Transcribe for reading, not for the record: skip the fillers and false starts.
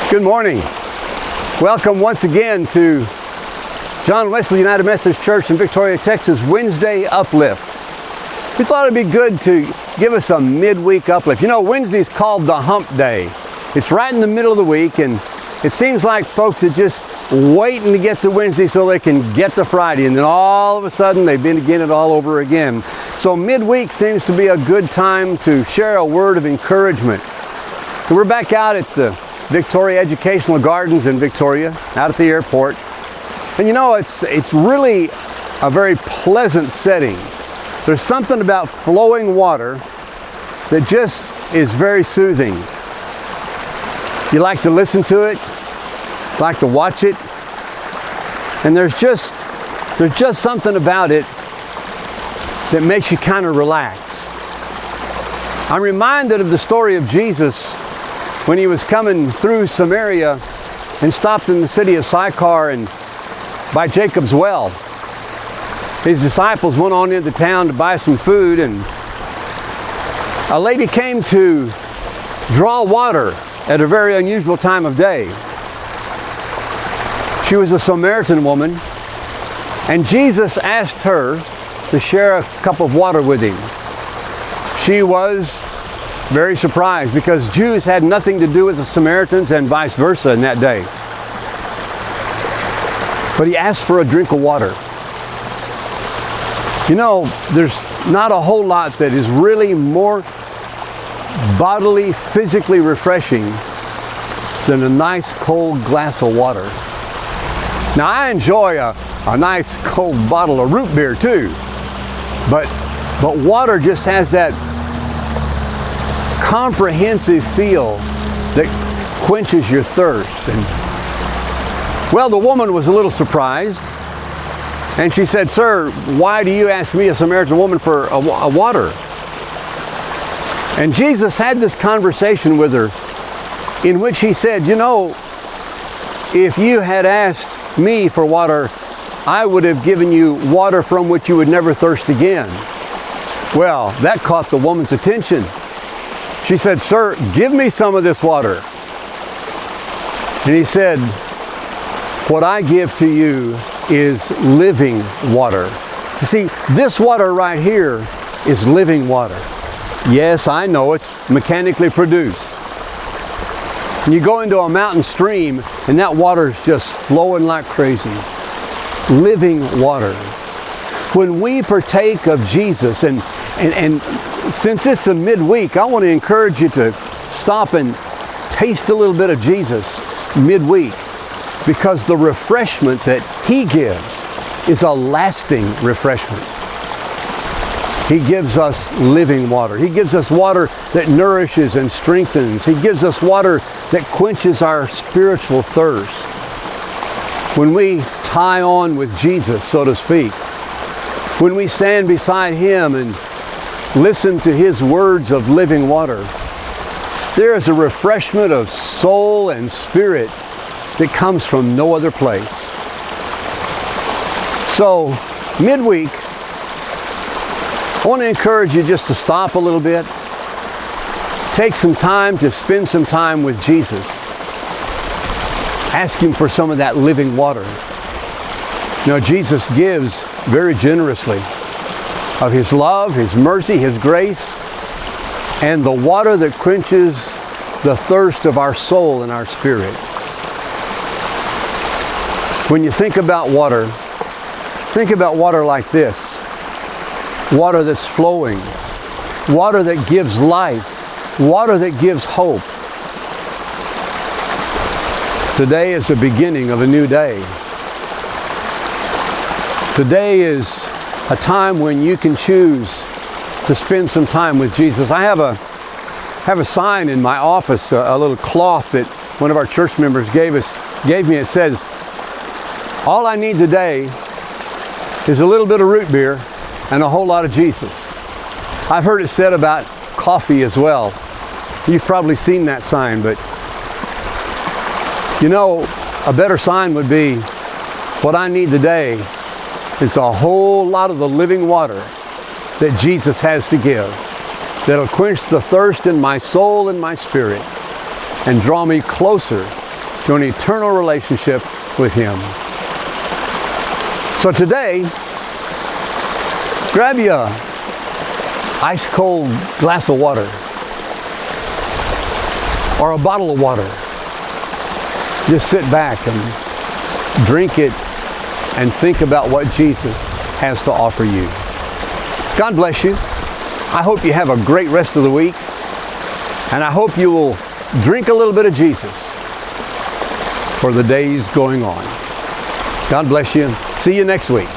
Good morning. Welcome once again to John Wesley United Methodist Church in Victoria, Texas, Wednesday Uplift. We thought it'd be good to give us a midweek uplift. You know, Wednesday's called the hump day. It's right in the middle of the week, and it seems like folks are just waiting to get to Wednesday so they can get to Friday, and then all of a sudden they begin it all over again. So midweek seems to be a good time to share a word of encouragement. So we're back out at the Victoria Educational Gardens in Victoria, out at the airport. And you know, it's really a very pleasant setting. There's something about flowing water that just is very soothing. You like to listen to it, like to watch it, and there's just something about it that makes you kind of relax. I'm reminded of the story of Jesus when he was coming through Samaria and stopped in the city of Sychar and by Jacob's well. His disciples went on into town to buy some food, and a lady came to draw water at a very unusual time of day. She was a Samaritan woman, and Jesus asked her to share a cup of water with him. She was very surprised because Jews had nothing to do with the Samaritans and vice versa in that day. But he asked for a drink of water. You know, there's not a whole lot that is really more bodily, physically refreshing than a nice cold glass of water. Now, I enjoy a nice cold bottle of root beer too, but water just has that comprehensive feel that quenches your thirst. And well, the woman was a little surprised, and she said, "Sir, why do you ask me, a Samaritan woman, for a water?" And Jesus had this conversation with her in which he said, "You know, if you had asked me for water, I would have given you water from which you would never thirst again." Well, that caught the woman's attention. She said, "Sir, give me some of this water." And he said, "What I give to you is living water." You see, this water right here is living water. Yes, I know it's mechanically produced. And you go into a mountain stream and that water is just flowing like crazy. Living water. When we partake of Jesus, and since it's a midweek, I want to encourage you to stop and taste a little bit of Jesus midweek, because the refreshment that he gives is a lasting refreshment. He gives us living water. He gives us water that nourishes and strengthens. He gives us water that quenches our spiritual thirst. When we tie on with Jesus, so to speak, when we stand beside him and listen to his words of living water, there is a refreshment of soul and spirit that comes from no other place. So, midweek, I want to encourage you just to stop a little bit, take some time to spend some time with Jesus. Ask him for some of that living water. You know, Jesus gives very generously of his love, his mercy, his grace, and the water that quenches the thirst of our soul and our spirit. When you think about water like this. Water that's flowing, water that gives life, water that gives hope. Today is the beginning of a new day. Today is a time when you can choose to spend some time with Jesus. I have a sign in my office, a little cloth that one of our church members gave me. It says, "All I need today is a little bit of root beer and a whole lot of Jesus." I've heard it said about coffee as well. You've probably seen that sign, but you know, a better sign would be, "What I need today is a whole lot of the living water that Jesus has to give, that'll quench the thirst in my soul and my spirit and draw me closer to an eternal relationship with Him. So today, grab you a ice cold glass of water or a bottle of water. Just sit back and drink it and think about what Jesus has to offer you. God bless you. I hope you have a great rest of the week, and I hope you will drink a little bit of Jesus for the days going on. God bless you. See you next week.